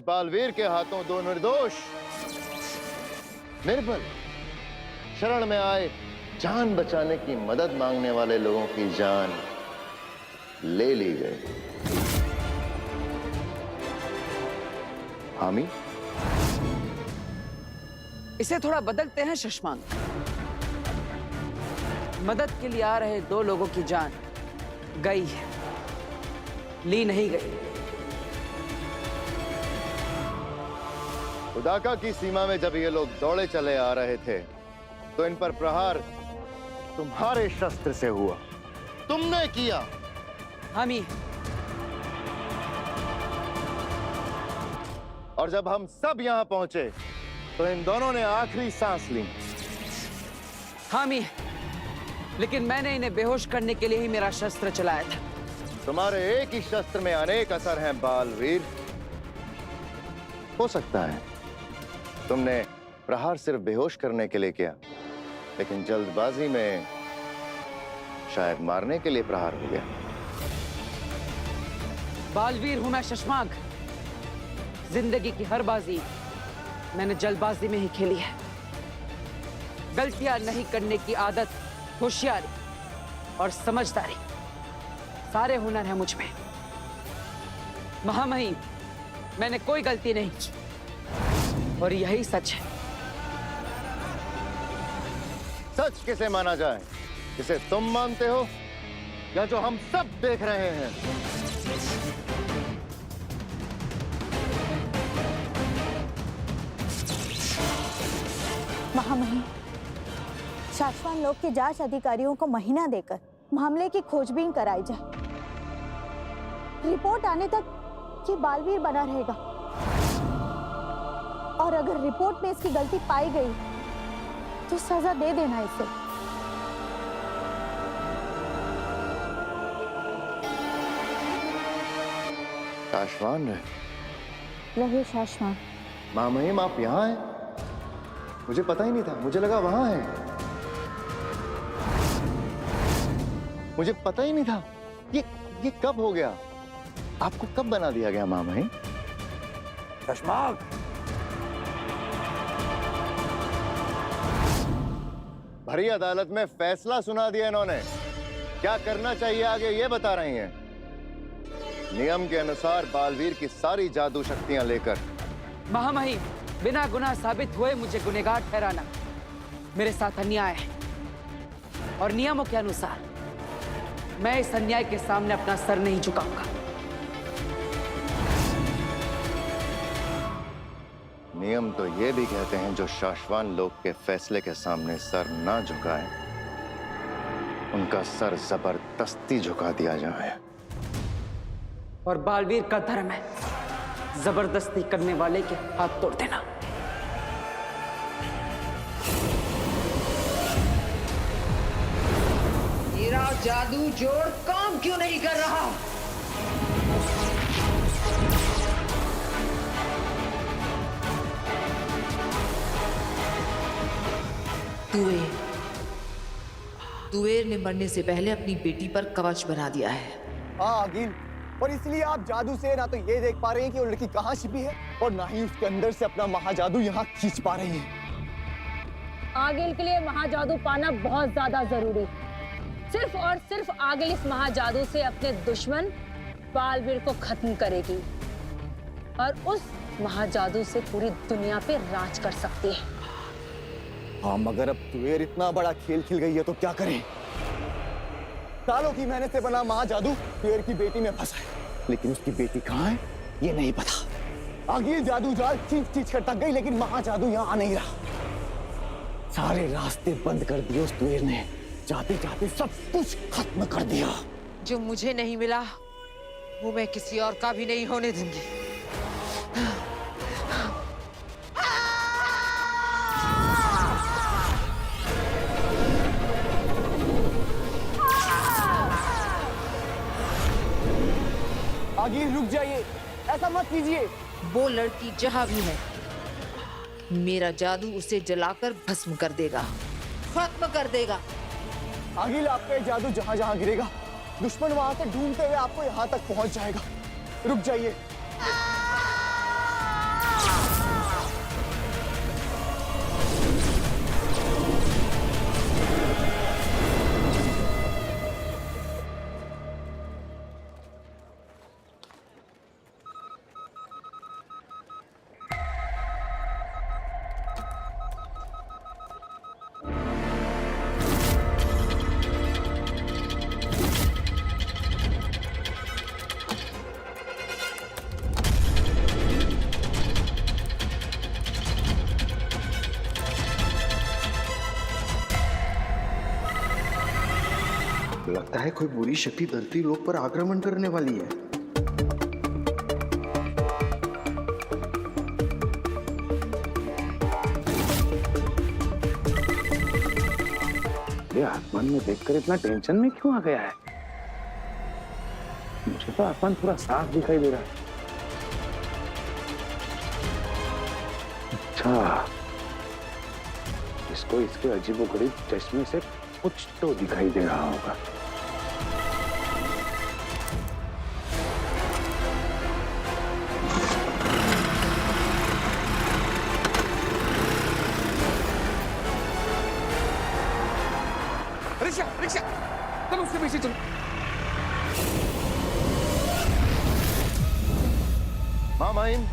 बालवीर के हाथों दो निर्दोष निर्बल शरण में आए जान बचाने की मदद मांगने वाले लोगों की जान ले ली गई। हामी, इसे थोड़ा बदलते हैं शशांक। मदद के लिए आ रहे दो लोगों की जान गई है, ली नहीं गई। उदाका की सीमा में जब ये लोग दौड़े चले आ रहे थे तो इन पर प्रहार तुम्हारे शस्त्र से हुआ, तुमने किया। हामी, और जब हम सब यहां पहुंचे तो इन दोनों ने आखिरी सांस ली। हामी, लेकिन मैंने इन्हें बेहोश करने के लिए ही मेरा शस्त्र चलाया था। तुम्हारे एक ही शस्त्र में अनेक असर हैं बालवीर। हो सकता है तुमने प्रहार सिर्फ बेहोश करने के लिए किया, लेकिन जल्दबाजी में शायद मारने के लिए प्रहार हो गया। बालवीर हूं मैं शशांक। जिंदगी की हर बाजी मैंने जल्दबाजी में ही खेली है। गलतियां नहीं करने की आदत, होशियारी और समझदारी, सारे हुनर हैं मुझ में। महामहिम, मैंने कोई गलती नहीं की और यही सच है। सच किसे माना जाए, जिसे तुम मानते हो या जो हम सब देख रहे हैं? महामहिम, शाश्वान लोक के जांच अधिकारियों को महीना देकर मामले की खोजबीन कराई जाए। रिपोर्ट आने तक ये बालवीर बना रहेगा और अगर रिपोर्ट में इसकी गलती पाई गई तो सजा दे देना इसे। शाश्वान रहे शाश्वान। महामहिम, आप यहाँ हैं? मुझे पता ही नहीं था, मुझे लगा वहां है। मुझे पता ही नहीं था। ये कब हो गया? आपको कब बना दिया गया महामहिम? शशांक, भरी अदालत में फैसला सुना दिया इन्होंने। क्या करना चाहिए आगे ये बता रही हैं। नियम के अनुसार बालवीर की सारी जादू शक्तियां लेकर। महामहिम, बिना गुनाह साबित हुए मुझे गुनहगार ठहराना मेरे साथ अन्याय है और नियमों के अनुसार मैं इस अन्याय के सामने अपना सर नहीं झुकाऊंगा। नियम तो ये भी कहते हैं जो शाश्वान लोक के फैसले के सामने सर ना झुकाए, उनका सर जबरदस्ती झुका दिया जाए। और बालवीर का धर्म है जबरदस्ती करने वाले के हाथ तोड़ देना। मेरा जादू जोड़ काम क्यों नहीं कर रहा? तुवेर ने मरने से पहले अपनी बेटी पर कवच बना दिया है। हाँ अगिल, और इसलिए आप जादू से ना तो ये देख पा रहे हैं कि वो लड़की कहाँ छिपी है और ना ही उसके अंदर से अपना महाजादू यहाँ खींच पा रही है। आगिल के लिए महाजादू पाना बहुत ज्यादा जरूरी। सिर्फ और सिर्फ आगिल इस महाजादू से अपने दुश्मन बालवीर को खत्म करेगी और उस महाजादू से पूरी दुनिया पे राज कर सकती है। हाँ, मगर अब तुवेर इतना बड़ा खेल खेल गई है तो क्या करें? सालों की मेहनत से बना महाजादू तुवेर की बेटी में फंसा है, लेकिन उसकी बेटी कहाँ है ये नहीं पता। आगिल जादू जाल चींच चींच कर थक गई, लेकिन महाजादू यहाँ आ नहीं रहा। सारे रास्ते बंद कर दिए उस तुवेर ने, जाते जाते सब कुछ खत्म कर दिया। जो मुझे नहीं मिला वो मैं किसी और का भी नहीं होने दूंगी। आगिल रुक जाइए, ऐसा मत कीजिए। वो लड़की जहां भी है मेरा जादू उसे जलाकर भस्म कर देगा, खत्म कर देगा। आगिल, आपका ये जादू जहां जहां गिरेगा दुश्मन वहां से ढूंढते हुए आपको यहाँ तक पहुंच जाएगा। रुक जाइए। है कोई बुरी शक्ति धरती लोक पर आक्रमण करने वाली है। ये आसमान में देखकर इतना टेंशन में क्यों आ गया है? मुझे तो आसमान पूरा साफ दिखाई दे रहा है। अच्छा, इसको इसके अजीबोगरीब चश्मे से कुछ तो दिखाई दे रहा होगा। रिक्शा रिक्शा, चलो उसके पीछे चलो। हाँ माहिम,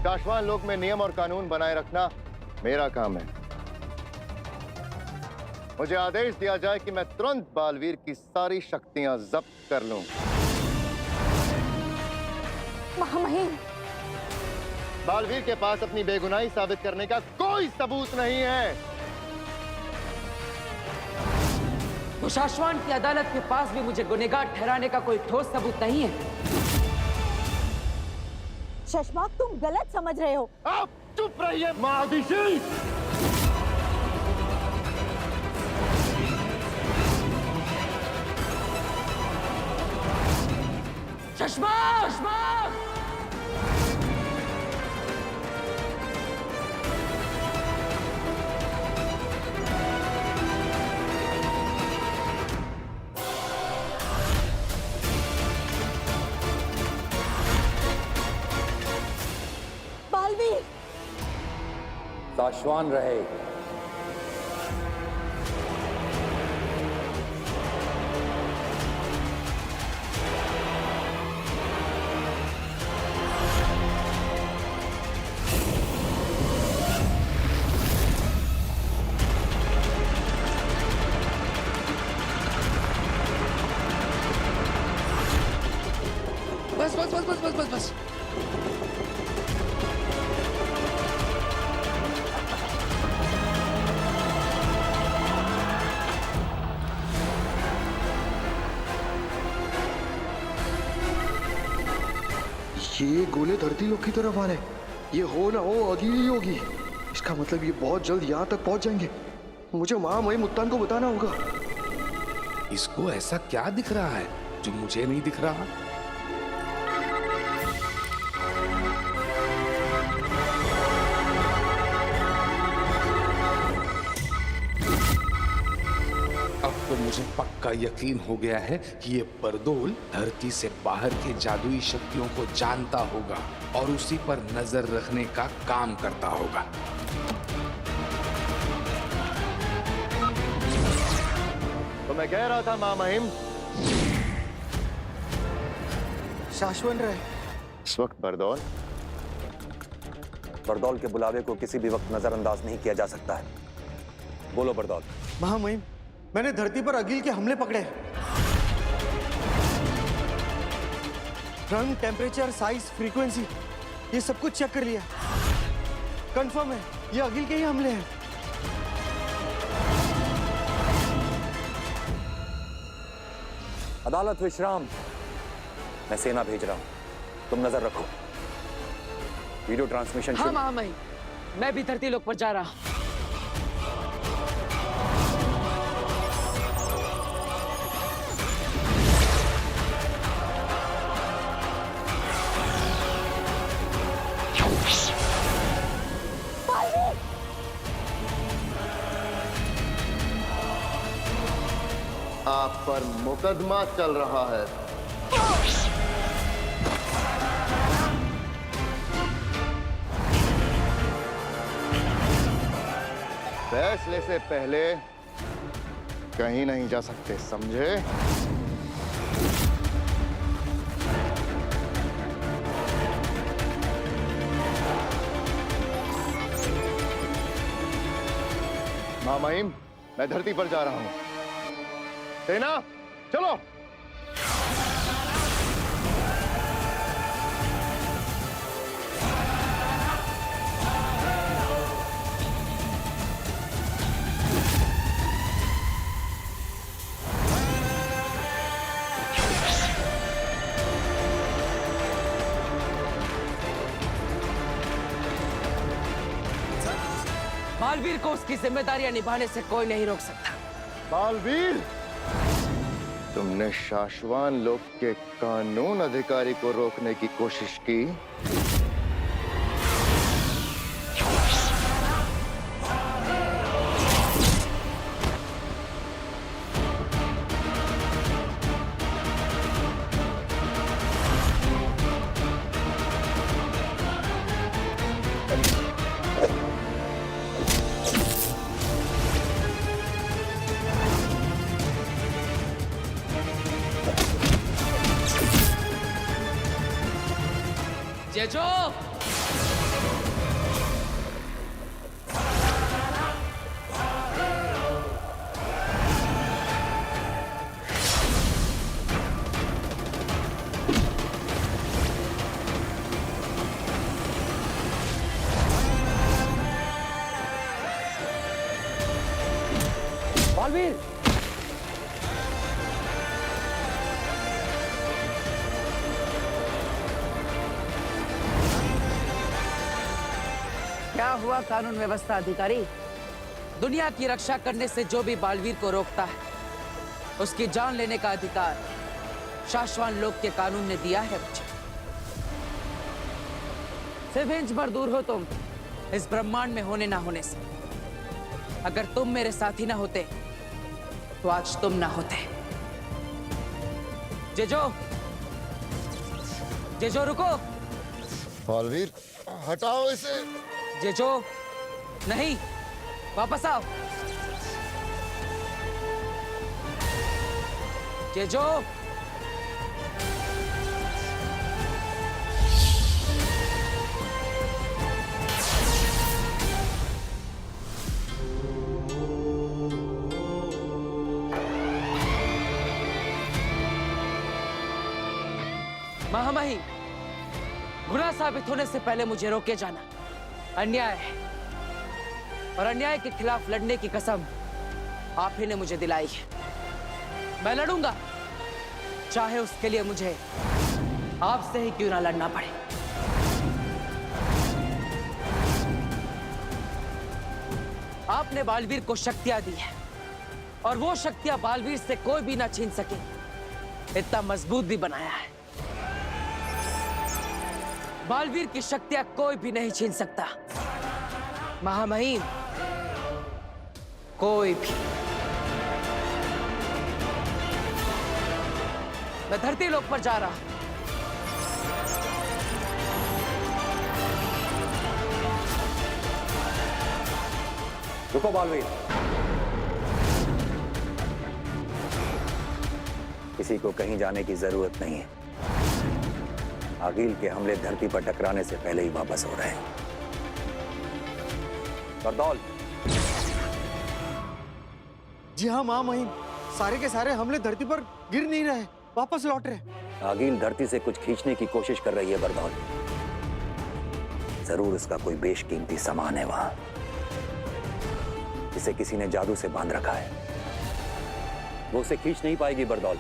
शाश्वान लोक में नियम और कानून बनाए रखना मेरा काम है। मुझे आदेश दिया जाए कि मैं तुरंत बालवीर की सारी शक्तियां जब्त कर लूं। महामहिम, बालवीर के पास अपनी बेगुनाही साबित करने का कोई सबूत नहीं है। तो शाश्वान की अदालत के पास भी मुझे गुनहगार ठहराने का कोई ठोस सबूत नहीं है। शशमाक, तुम गलत समझ रहे हो। आप चुप रहिए महादिशी। शशमाक! बालवीर, शाश्वान रहे। बस बस बस बस बस बस बस। ये गोले धरती लोक की तरफ आ रहे। ये हो ना हो अगी ही होगी। इसका मतलब ये बहुत जल्द यहाँ तक पहुंच जाएंगे। मुझे महामहिम उत्तान को बताना होगा। इसको ऐसा क्या दिख रहा है जो मुझे नहीं दिख रहा? अब तो मुझे पक्का यकीन हो गया है कि ये बरदोल धरती से बाहर के जादुई शक्तियों को जानता होगा और उसी पर नजर रखने का काम करता होगा। तो मैं कह रहा था महामहिम, शाश्वत रहे। इस वक्त बरदौल बरदौल के बुलावे को किसी भी वक्त नजरअंदाज नहीं किया जा सकता है। बोलो बरदौल। महामहिम, मैंने धरती पर अगिल के हमले पकड़े। रंग, टेम्परेचर, साइज, फ्रीक्वेंसी, ये सब कुछ चेक कर लिया। कंफर्म है ये अगिल के ही हमले हैं। अदालत विश्राम। मैं सेना भेज रहा हूं, तुम नजर रखो। वीडियो ट्रांसमिशन हाँ महामहिम, मैं भी धरती लोक पर जा रहा हूं। आप पर मुकदमा चल रहा है। फैसले से पहले कहीं नहीं जा सकते, समझे? महामहिम, मैं धरती पर जा रहा हूं। सेना, चलो। बालवीर को उसकी जिम्मेदारियां निभाने से कोई नहीं रोक सकता। बालवीर, तुमने शाश्वान लोक के कानून अधिकारी को रोकने की कोशिश की, जेजो, बालवीर, क्या हुआ कानून व्यवस्था अधिकारी? दुनिया की रक्षा करने से जो भी बालवीर को रोकता है, उसकी जान लेने का अधिकार शाश्वान लोक के कानून ने दिया है मुझे। सिर्फ इंच भर दूर हो तुम इस ब्रह्मांड में होने ना होने से। अगर तुम मेरे साथी ना होते तो आज तुम ना होते। जेजो, जेजो रुको। बालवीर हटाओ इसे। जेजो, नहीं, वापस आओ। जेजो, महामहिम, गुनाह साबित होने से पहले मुझे रोके जाना अन्याय है, और अन्याय के खिलाफ लड़ने की कसम आप ही ने मुझे दिलाई है। मैं लड़ूंगा, चाहे उसके लिए मुझे आपसे ही क्यों ना लड़ना पड़े। आपने बालवीर को शक्तियां दी है, और वो शक्तियां बालवीर से कोई भी ना छीन सके, इतना मजबूत भी बनाया है। बालवीर की शक्तियां कोई भी नहीं छीन सकता, महामहिम, कोई भी। मैं धरती लोक पर जा रहा हूं। रुको बालवीर, किसी को कहीं जाने की जरूरत नहीं है। आगिल के हमले धरती पर टकराने से पहले ही वापस हो रहे हैं। बरदौल। जी हाँ महामहिम, सारे के सारे हमले धरती पर गिर नहीं रहे, वापस लौट रहे। आगिल धरती से कुछ खींचने की कोशिश कर रही है बरदौल। जरूर उसका कोई बेशकीमती सामान है वहां, जिसे किसी ने जादू से बांध रखा है। वो उसे खींच नहीं पाएगी बरदौल।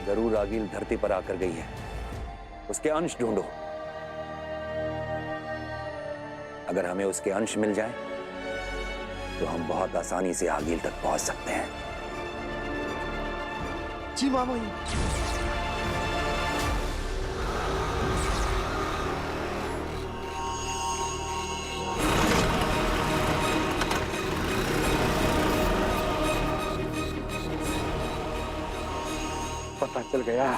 जरूर आगिल धरती पर आकर गई है। उसके अंश ढूंढो। अगर हमें उसके अंश मिल जाए तो हम बहुत आसानी से आगिल तक पहुंच सकते हैं। जी महामहिम। पता चल गया,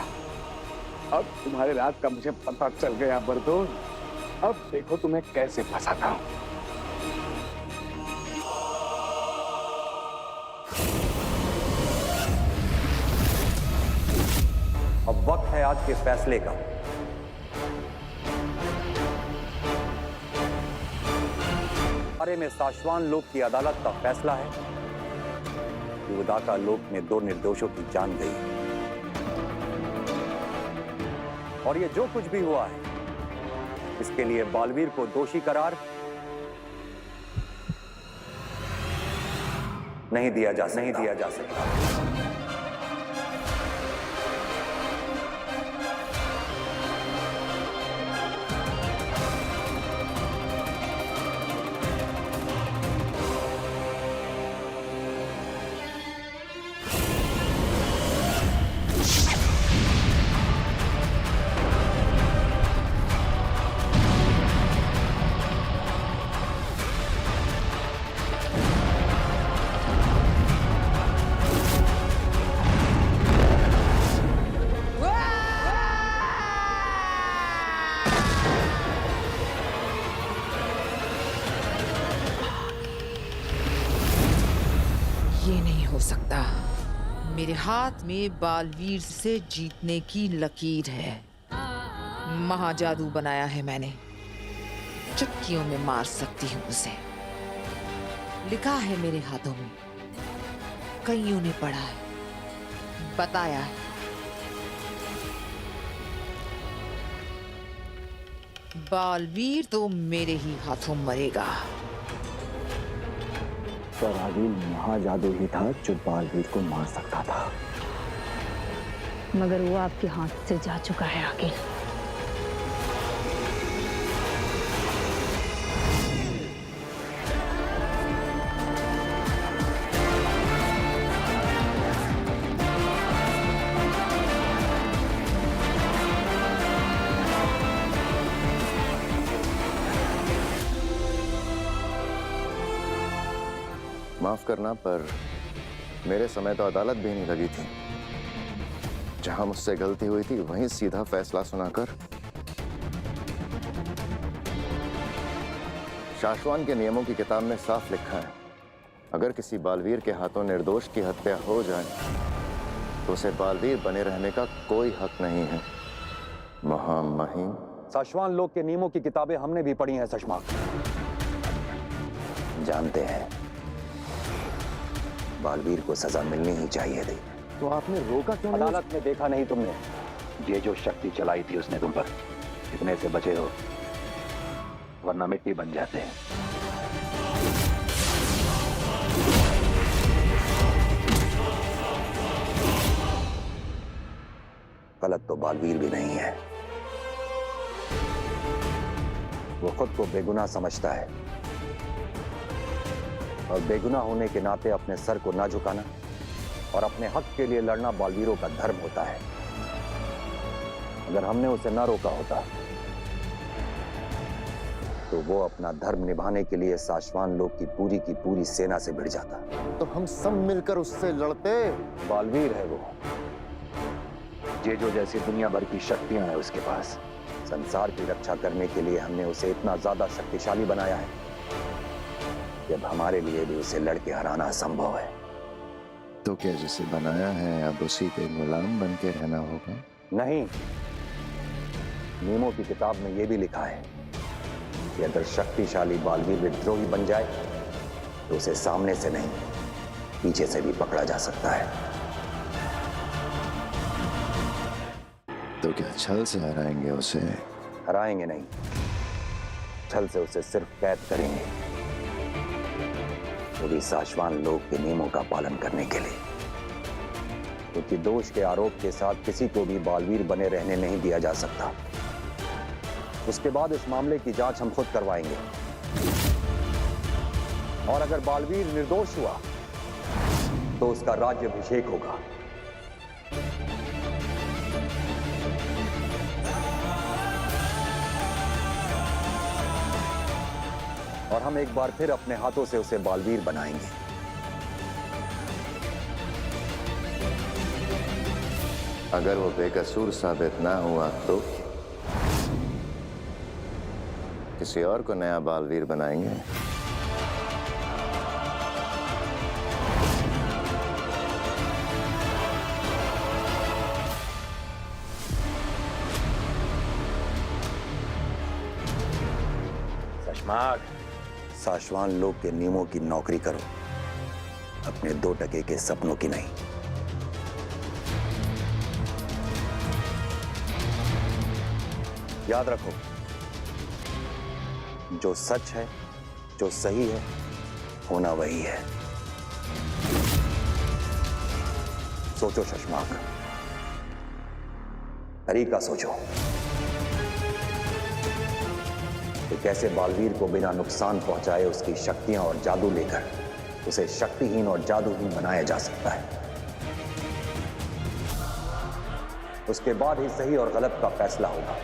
अब तुम्हारे राज का मुझे पता चल गया बरदोल। अब देखो तुम्हें कैसे फंसाता हूं। अब वक्त है आज के फैसले का। बारे में शाश्वान लोक की अदालत का फैसला है कि उदाका लोक में 2 निर्दोषों की जान गई, और ये जो कुछ भी हुआ है इसके लिए बालवीर को दोषी करार नहीं दिया जा सकता। हाथ में बालवीर से जीतने की लकीर है। महाजादू बनाया है मैंने, चुटकियों में मार सकती हूं उसे। लिखा है मेरे हाथों में, कईयों ने पढ़ा है, बताया है। बालवीर तो मेरे ही हाथों मरेगा। तो रागिल महाजादू ही था जो बालवीर को मार सकता था, मगर वो आपके हाथ से जा चुका है आगे। माफ करना, पर मेरे समय तो अदालत भी नहीं लगी थी। जहां मुझसे गलती हुई थी वहीं सीधा फैसला सुनाकर शाश्वान के नियमों की किताब में साफ लिखा है, अगर किसी बालवीर के हाथों निर्दोष की हत्या हो जाए तो उसे बालवीर बने रहने का कोई हक नहीं है। महामहिम, साशवान लोग के नियमों की किताबें हमने भी पढ़ी हैं सशमाक। जानते हैं बालवीर को सजा मिलनी ही चाहिए थी। तो आपने रोका क्यों? अदालत में देखा नहीं तुमने, ये जो शक्ति चलाई थी उसने तुम पर, इतने से बचे हो वरना मिट्टी बन जाते हैं। गलत तो बालवीर भी नहीं है, वो खुद को बेगुनाह समझता है और बेगुनाह होने के नाते अपने सर को ना झुकाना और अपने हक के लिए लड़ना बालवीरों का धर्म होता है। अगर हमने उसे ना रोका होता तो वो अपना धर्म निभाने के लिए साशवान लोग की पूरी सेना से भिड़ जाता। तो हम सब मिलकर उससे लड़ते। बालवीर है वो, जेजो जैसी दुनिया भर की शक्तियां हैं उसके पास। संसार की रक्षा करने के लिए हमने उसे इतना ज्यादा शक्तिशाली बनाया है कि अब हमारे लिए भी उसे लड़के हराना असंभव है। तो क्या जिसे बनाया है अब उसी के गुलाम बन के रहना होगा? नहीं, नियमों की किताब में यह भी लिखा है कि अगर शक्तिशाली बालवीर विद्रोही बन जाए तो उसे सामने से नहीं पीछे से भी पकड़ा जा सकता है। तो क्या छल से हराएंगे उसे? हराएंगे नहीं, छल से उसे सिर्फ कैद करेंगे, वो भी साशवान लोग के नियमों का पालन करने के लिए। क्योंकि दोष के आरोप के साथ किसी को भी बालवीर बने रहने नहीं दिया जा सकता। उसके बाद इस मामले की जांच हम खुद करवाएंगे और अगर बालवीर निर्दोष हुआ तो उसका राज्याभिषेक होगा। और हम एक बार फिर अपने हाथों से उसे बालवीर बनाएंगे। अगर वो बेकसूर साबित ना हुआ तो किसी और को नया बालवीर बनाएंगे। सशमाक, साशवान लोग के नियमों की नौकरी करो, अपने 2 टके के सपनों की नहीं। याद रखो, जो सच है, जो सही है, होना वही है। सोचो शशमाक, तरीका सोचो कि कैसे बालवीर को बिना नुकसान पहुंचाए उसकी शक्तियां और जादू लेकर उसे शक्तिहीन और जादूहीन बनाया जा सकता है। उसके बाद ही सही और गलत का फैसला होगा।